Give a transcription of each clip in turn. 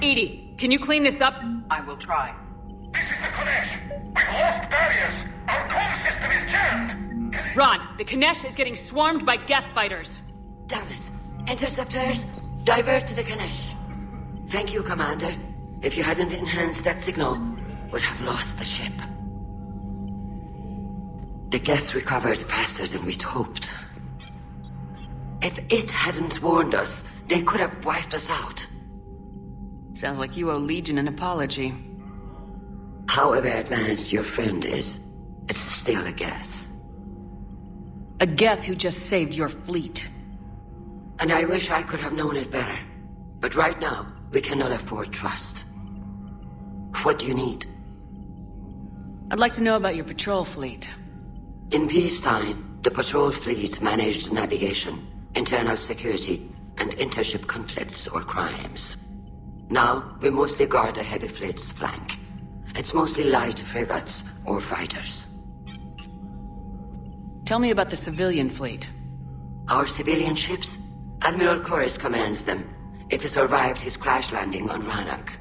EDI, can you clean this up? I will try. This is the Konesh. We've lost barriers. Our comm system is jammed. Ron, the Kanesh is getting swarmed by Geth fighters. Damn it. Interceptors, divert to the Kanesh. Thank you, Commander. If you hadn't enhanced that signal, we'd have lost the ship. The Geth recovered faster than we'd hoped. If it hadn't warned us, they could have wiped us out. Sounds like you owe Legion an apology. However advanced your friend is, it's still a Geth. A Geth who just saved your fleet. And I wish I could have known it better. But right now, we cannot afford trust. What do you need? I'd like to know about your patrol fleet. In peacetime, the patrol fleet managed navigation, internal security, and intership conflicts or crimes. Now, we mostly guard the heavy fleet's flank. It's mostly light frigates or fighters. Tell me about the civilian fleet. Our civilian ships? Admiral Chorus commands them. If he survived his crash landing on Rannoch.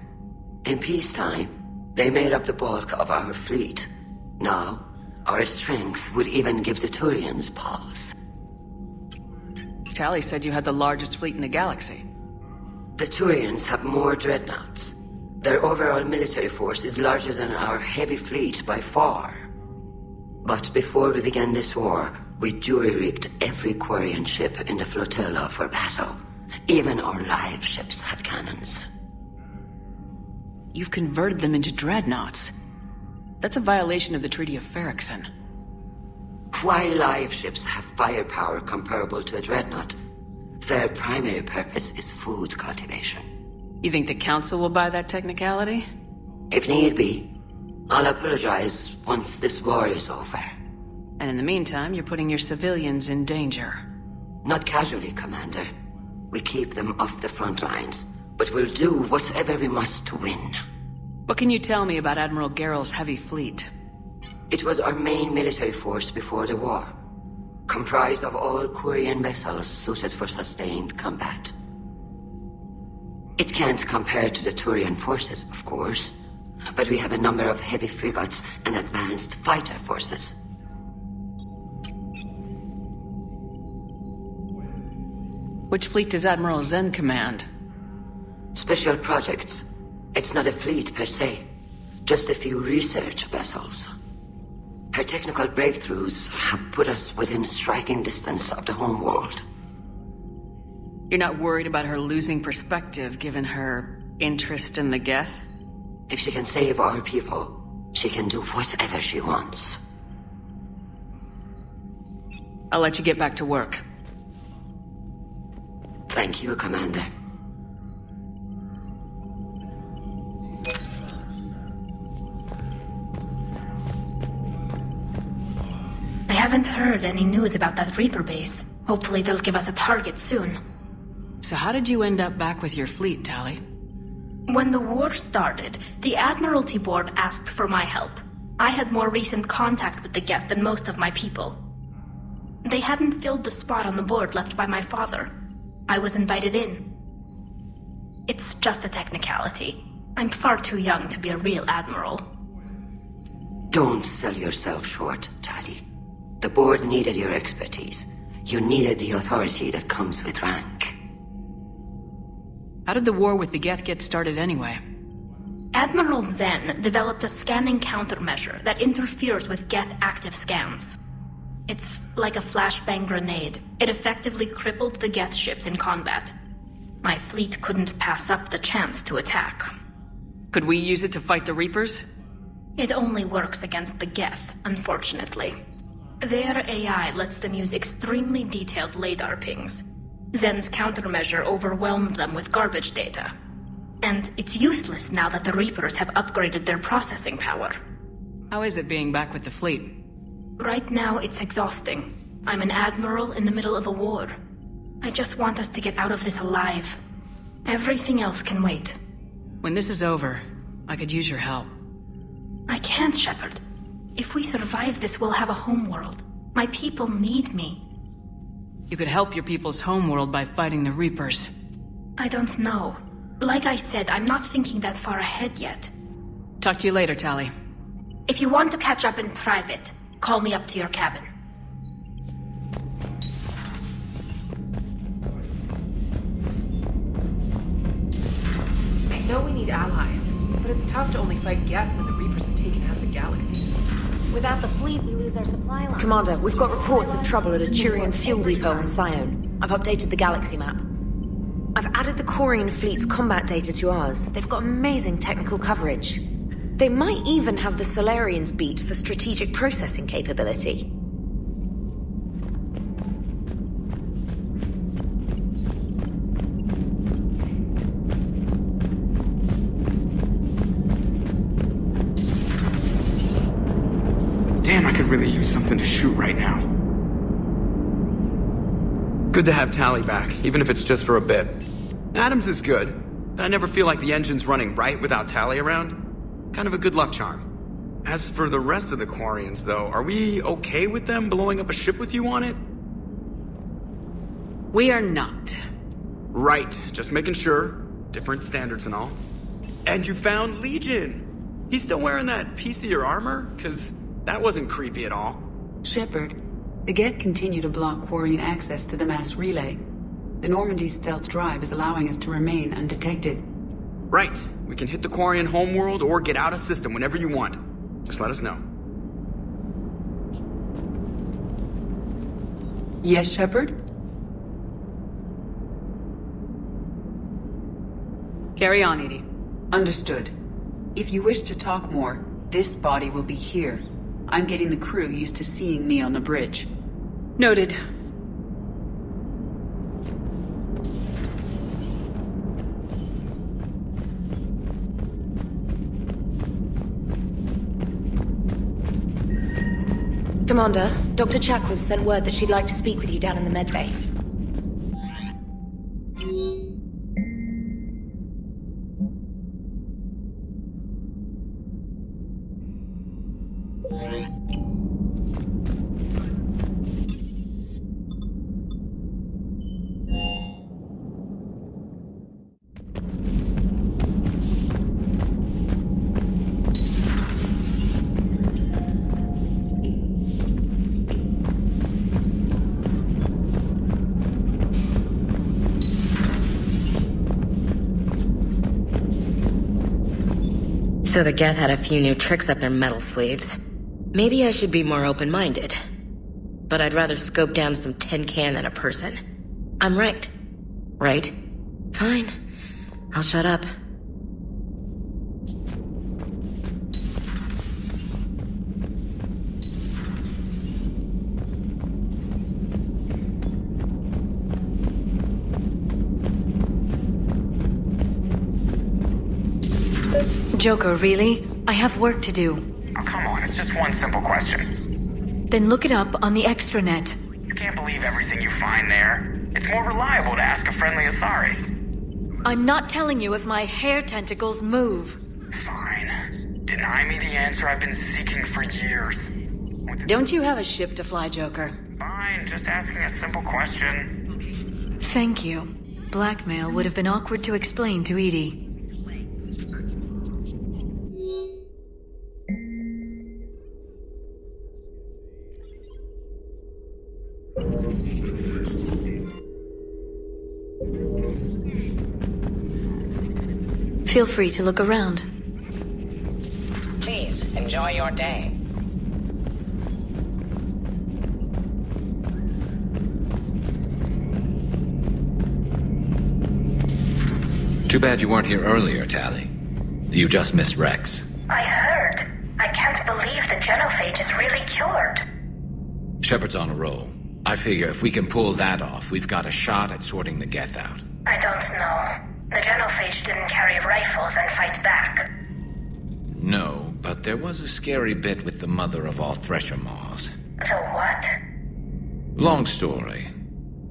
In peacetime, they made up the bulk of our fleet. Now, our strength would even give the Turians pause. Tali said you had the largest fleet in the galaxy. The Turians have more dreadnoughts. Their overall military force is larger than our heavy fleet by far. But before we began this war, we jury-rigged every Quarian ship in the flotilla for battle. Even our live ships have cannons. You've converted them into dreadnoughts. That's a violation of the Treaty of Ferrixon. While live ships have firepower comparable to a dreadnought, their primary purpose is food cultivation. You think the Council will buy that technicality? If need be, I'll apologize once this war is over. And in the meantime, you're putting your civilians in danger. Not casually, Commander. We keep them off the front lines, but we'll do whatever we must to win. What can you tell me about Admiral Gerrel's heavy fleet? It was our main military force before the war, comprised of all Quarian vessels suited for sustained combat. It can't compare to the Turian forces, of course, but we have a number of heavy frigates and advanced fighter forces. Which fleet does Admiral Zen command? Special projects. It's not a fleet per se, just a few research vessels. Her technical breakthroughs have put us within striking distance of the homeworld. You're not worried about her losing perspective given her interest in the Geth? If she can save our people, she can do whatever she wants. I'll let you get back to work. Thank you, Commander. I haven't heard any news about that Reaper base. Hopefully they'll give us a target soon. So how did you end up back with your fleet, Tali? When the war started, the Admiralty Board asked for my help. I had more recent contact with the Geth than most of my people. They hadn't filled the spot on the board left by my father. I was invited in. It's just a technicality. I'm far too young to be a real admiral. Don't sell yourself short, Tali. The board needed your expertise. You needed the authority that comes with rank. How did the war with the Geth get started anyway? Admiral Zen developed a scanning countermeasure that interferes with Geth active scans. It's like a flashbang grenade. It effectively crippled the Geth ships in combat. My fleet couldn't pass up the chance to attack. Could we use it to fight the Reapers? It only works against the Geth, unfortunately. Their AI lets them use extremely detailed LADAR pings. Zen's countermeasure overwhelmed them with garbage data. And it's useless now that the Reapers have upgraded their processing power. How is it being back with the fleet? Right now, it's exhausting. I'm an admiral in the middle of a war. I just want us to get out of this alive. Everything else can wait. When this is over, I could use your help. I can't, Shepard. If we survive this, we'll have a homeworld. My people need me. You could help your people's homeworld by fighting the Reapers. I don't know. Like I said, I'm not thinking that far ahead yet. Talk to you later, Tally. If you want to catch up in private, call me up to your cabin. I know we need allies, but it's tough to only fight Geth when the Reapers have taken half the galaxy. Without the fleet, we lose our supply line. Commander, we've got reports of trouble at a Turian fuel depot on Scion. I've updated the galaxy map. I've added the Quarian fleet's combat data to ours. They've got amazing technical coverage. They might even have the Solarians beat for strategic processing capability. Damn, I could really use something to shoot right now. Good to have Tally back, even if it's just for a bit. Adams is good, but I never feel like the engine's running right without Tally around. Kind of a good luck charm. As for the rest of the Quarians, though, are we okay with them blowing up a ship with you on it? We are not. Right, just making sure. Different standards and all. And you found Legion! He's still wearing that piece of your armor? 'Cause that wasn't creepy at all. Shepard, the Geth continue to block Quarian access to the mass relay. The Normandy stealth drive is allowing us to remain undetected. Right. We can hit the Quarian homeworld or get out of system whenever you want. Just let us know. Yes, Shepard? Carry on, Edie. Understood. If you wish to talk more, this body will be here. I'm getting the crew used to seeing me on the bridge. Noted. Commander, Dr. Chakwas sent word that she'd like to speak with you down in the medbay. So the Geth had a few new tricks up their metal sleeves. Maybe I should be more open-minded. But I'd rather scope down some tin can than a person. I'm right. Right? Fine. I'll shut up. Joker, really? I have work to do. Oh, come on, it's just one simple question. Then look it up on the extranet. You can't believe everything you find there. It's more reliable to ask a friendly Asari. I'm not telling you if my hair tentacles move. Fine. Deny me the answer I've been seeking for years. Don't you have a ship to fly, Joker? Fine, just asking a simple question. Thank you. Blackmail would have been awkward to explain to Edie. Feel free to look around. Please, enjoy your day. Too bad you weren't here earlier, Tally. You just missed Rex. I heard. I can't believe the genophage is really cured. Shepard's on a roll. I figure if we can pull that off, we've got a shot at sorting the Geth out. I don't know. The genophage didn't carry rifles and fight back. No, but there was a scary bit with the mother of all Thresher Maws. The what? Long story.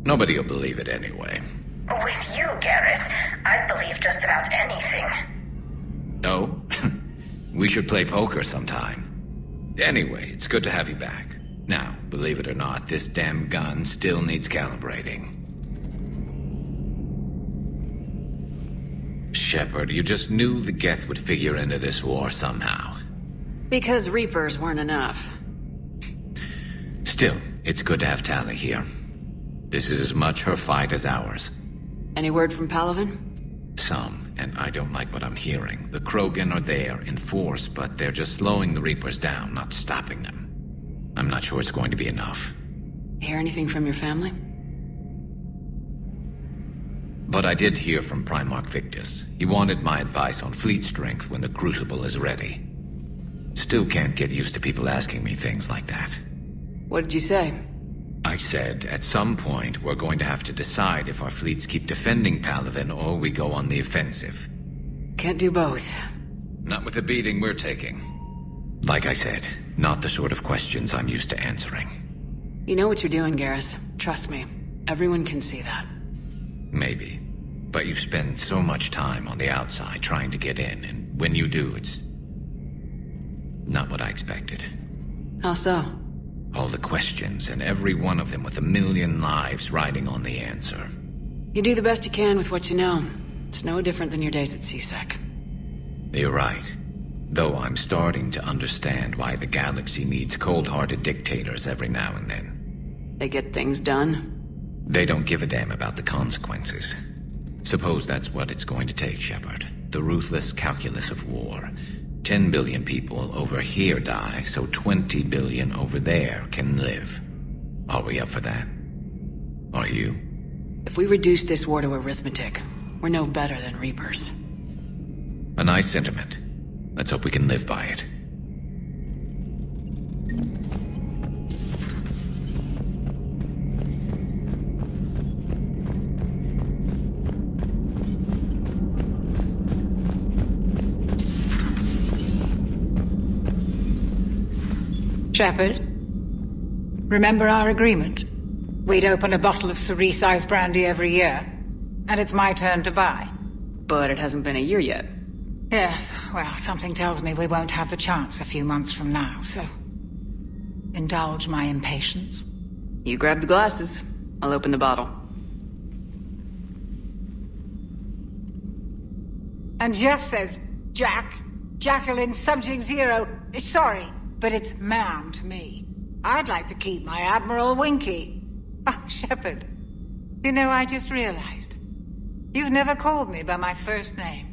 Nobody will believe it anyway. With you, Garrus, I'd believe just about anything. Oh? We should play poker sometime. Anyway, it's good to have you back. Now, believe it or not, this damn gun still needs calibrating. Shepard, you just knew the Geth would figure into this war somehow. Because Reapers weren't enough. Still, it's good to have Tali here. This is as much her fight as ours. Any word from Palavin? Some, and I don't like what I'm hearing. The Krogan are there in force, but they're just slowing the Reapers down, not stopping them. I'm not sure it's going to be enough. Hear anything from your family? But I did hear from Primarch Victus. He wanted my advice on fleet strength when the Crucible is ready. Still can't get used to people asking me things like that. What did you say? I said, at some point, we're going to have to decide if our fleets keep defending Palavin or we go on the offensive. Can't do both. Not with the beating we're taking. Like I said, not the sort of questions I'm used to answering. You know what you're doing, Garrus. Trust me. Everyone can see that. Maybe. But you spend so much time on the outside trying to get in, and when you do, it's not what I expected. How so? All the questions, and every one of them with a million lives riding on the answer. You do the best you can with what you know. It's no different than your days at CSEC. You're right. Though I'm starting to understand why the galaxy needs cold-hearted dictators every now and then. They get things done. They don't give a damn about the consequences. Suppose that's what it's going to take, Shepard. The ruthless calculus of war. 10 billion people over here die, so 20 billion over there can live. Are we up for that? Are you? If we reduce this war to arithmetic, we're no better than Reapers. A nice sentiment. Let's hope we can live by it. Shepard, remember our agreement? We'd open a bottle of cerise-sized brandy every year, and it's my turn to buy. But it hasn't been a year yet. Yes, well, something tells me we won't have the chance a few months from now, so indulge my impatience. You grab the glasses. I'll open the bottle. And Jeff says, Jacqueline Subject Zero is sorry, but it's ma'am to me. I'd like to keep my Admiral Winky. Oh, Shepard, you know, I just realized. You've never called me by my first name.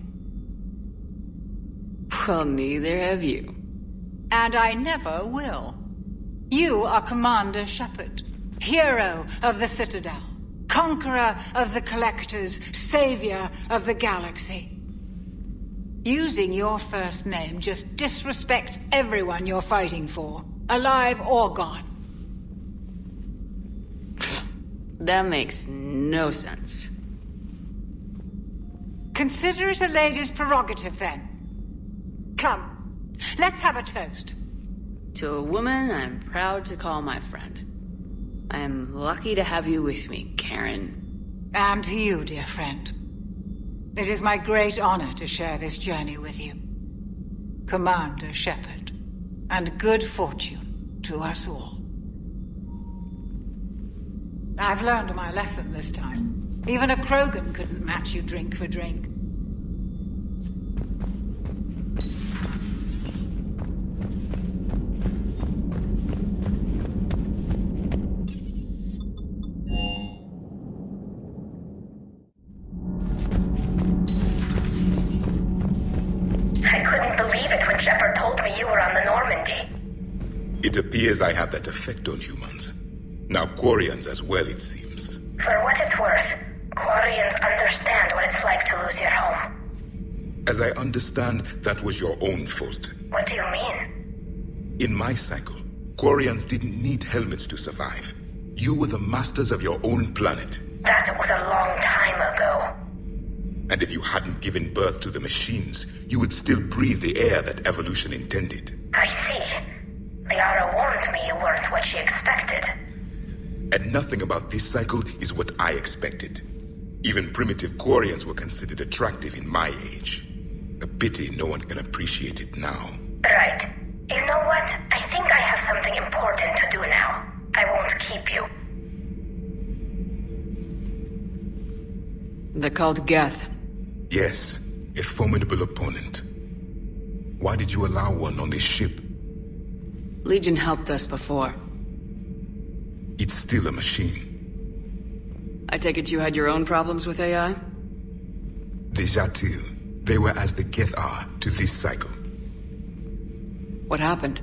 Well, neither have you. And I never will. You are Commander Shepard, hero of the Citadel, conqueror of the Collectors, savior of the galaxy. Using your first name just disrespects everyone you're fighting for, alive or gone. That makes no sense. Consider it a lady's prerogative, then. Come, let's have a toast. To a woman I'm proud to call my friend. I am lucky to have you with me, Karen. And to you, dear friend. It is my great honor to share this journey with you. Commander Shepard. And good fortune to us all. I've learned my lesson this time. Even a Krogan couldn't match you drink for drink. I couldn't believe it when Shepard told me you were on the Normandy. It appears I have that effect on humans. Now Quarians as well, it seems. For what it's worth, Quarians understand what it's like to lose your home. As I understand, that was your own fault. What do you mean? In my cycle, Quarians didn't need helmets to survive. You were the masters of your own planet. That was a long time ago. And if you hadn't given birth to the machines, you would still breathe the air that evolution intended. I see. Liara warned me you weren't what she expected. And nothing about this cycle is what I expected. Even primitive Quarians were considered attractive in my age. A pity no one can appreciate it now. Right. You know what? I think I have something important to do now. I won't keep you. They're called Geth. Yes, A formidable opponent. Why did you allow one on this ship? Legion helped us before. It's still a machine. I take it you had your own problems with AI? The Jatil, they were as the Geth are to this cycle. What happened?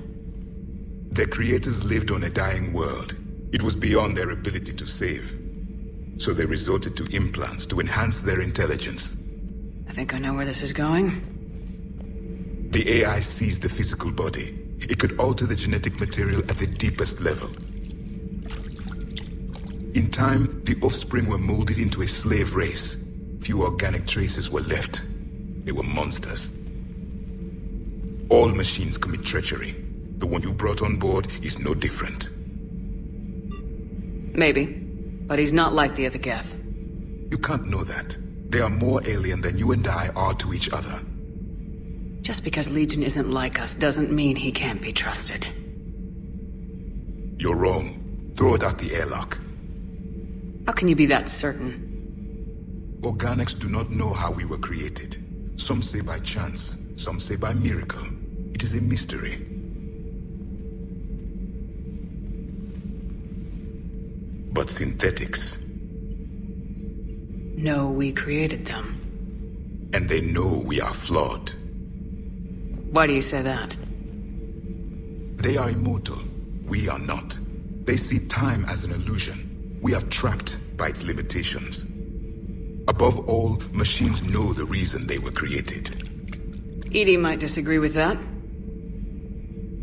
Their creators lived on a dying world. It was beyond their ability to save. So they resorted to implants to enhance their intelligence. I think I know where this is going. The AI seized the physical body. It could alter the genetic material at the deepest level. In time, the offspring were molded into a slave race. Few organic traces were left. They were monsters. All machines commit treachery. The one you brought on board is no different. Maybe. But he's not like the other Geth. You can't know that. They are more alien than you and I are to each other. Just because Legion isn't like us doesn't mean he can't be trusted. You're wrong. Throw it out the airlock. How can you be that certain? Organics do not know how we were created. Some say by chance, some say by miracle. It is a mystery. But synthetics... No, we created them. And they know we are flawed. Why do you say that? They are immortal. We are not. They see time as an illusion. We are trapped by its limitations. Above all, machines know the reason they were created. Edie might disagree with that.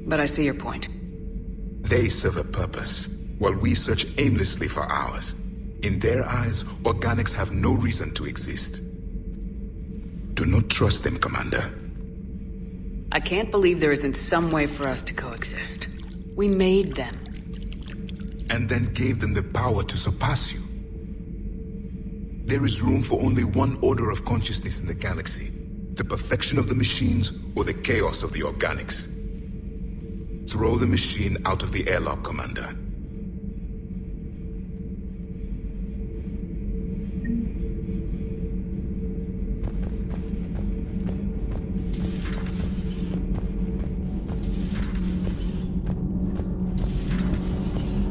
But I see your point. They serve a purpose, while we search aimlessly for ours. In their eyes, organics have no reason to exist. Do not trust them, Commander. I can't believe there isn't some way for us to coexist. We made them. And then gave them the power to surpass you. There is room for only one order of consciousness in the galaxy. The perfection of the machines or the chaos of the organics. Throw the machine out of the airlock, Commander.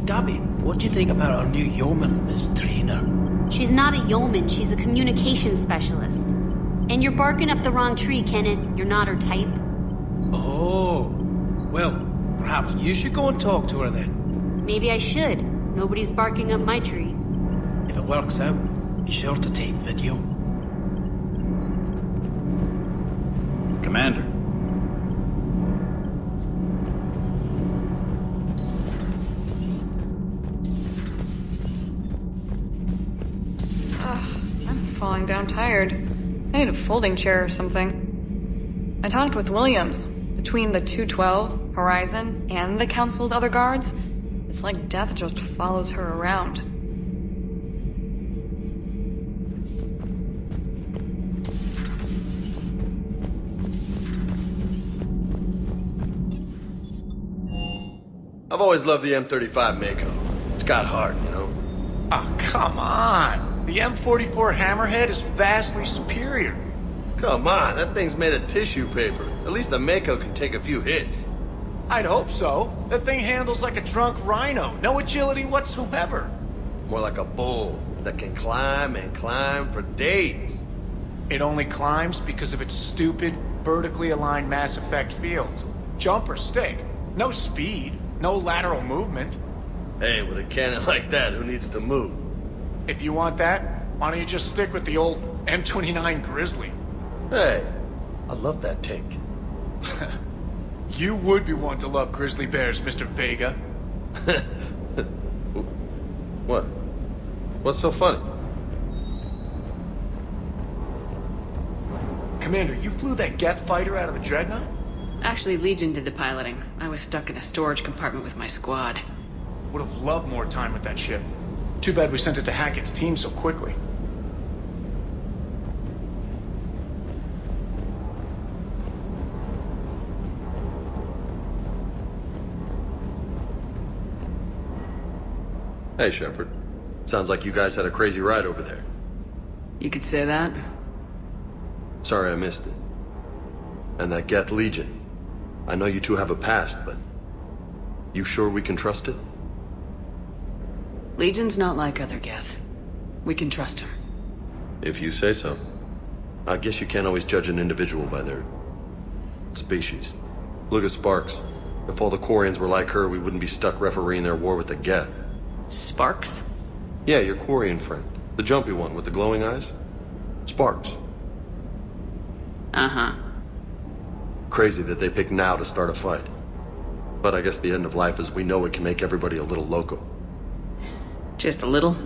Gabby, what do you think about our new yeoman, Miss Trainer? She's not a yeoman, she's a communication specialist. And you're barking up the wrong tree, Kenneth. You're not her type. Oh. Well, perhaps you should go and talk to her then. Maybe I should. Nobody's barking up my tree. If it works out, be sure to take video. Commander. Falling down tired. I need a folding chair or something. I talked with Williams. Between the 212, Horizon, and the Council's other guards, it's like death just follows her around. I've always loved the M35 Mako. It's got heart, you know? Oh, come on! The M44 Hammerhead is vastly superior. Come on, that thing's made of tissue paper. At least the Mako can take a few hits. I'd hope so. That thing handles like a drunk rhino. No agility whatsoever. More like a bull that can climb and climb for days. It only climbs because of its stupid, vertically aligned Mass Effect fields. Jump or stick. No speed. No lateral movement. Hey, with a cannon like that, who needs to move? If you want that, why don't you just stick with the old M29 Grizzly? Hey, I love that tank. You would be one to love grizzly bears, Mr. Vega. What? What's so funny? Commander, you flew that Geth fighter out of the Dreadnought? Actually, Legion did the piloting. I was stuck in a storage compartment with my squad. Would have loved more time with that ship. Too bad we sent it to Hackett's team so quickly. Hey, Shepard. Sounds like you guys had a crazy ride over there. You could say that. Sorry I missed it. And that Geth Legion. I know you two have a past, but... You sure we can trust it? Legion's not like other Geth. We can trust him. If you say so. I guess you can't always judge an individual by their... species. Look at Sparks. If all the Quarians were like her, we wouldn't be stuck refereeing their war with the Geth. Sparks? Yeah, your Quarian friend. The jumpy one with the glowing eyes. Sparks. Uh-huh. Crazy that they pick now to start a fight. But I guess the end of life as we know it can make everybody a little loco. Just a little?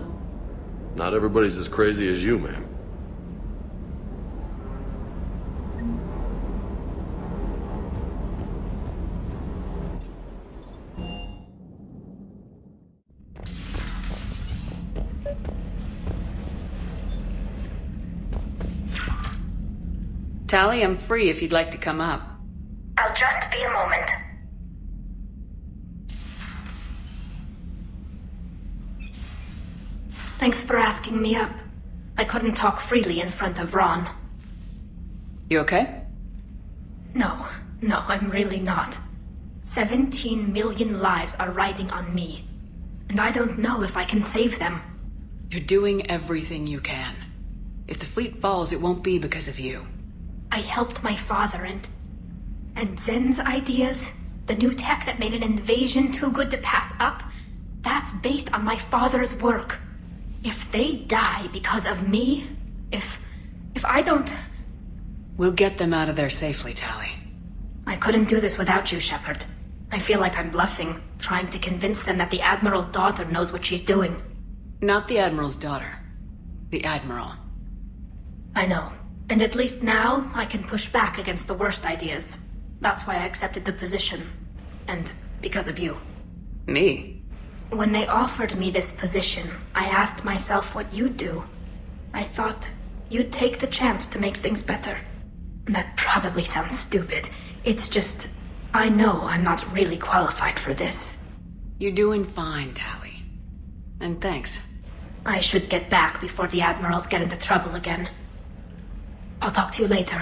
Not everybody's as crazy as you, ma'am. Tally, I'm free if you'd like to come up. I'll just be a moment. Thanks for asking me up. I couldn't talk freely in front of Ron. You okay? No, I'm really not. 17 million lives are riding on me. And I don't know if I can save them. You're doing everything you can. If the fleet falls, it won't be because of you. I helped my father and Zen's ideas, the new tech that made an invasion too good to pass up, that's based on my father's work. If they die because of me, if I don't... We'll get them out of there safely, Tally. I couldn't do this without you, Shepard. I feel like I'm bluffing, trying to convince them that the Admiral's daughter knows what she's doing. Not the Admiral's daughter. The Admiral. I know. And at least now, I can push back against the worst ideas. That's why I accepted the position. And because of you. Me? When they offered me this position, I asked myself what you'd do. I thought you'd take the chance to make things better. That probably sounds stupid. It's just, I know I'm not really qualified for this. You're doing fine, Tally. And thanks. I should get back before the Admirals get into trouble again. I'll talk to you later.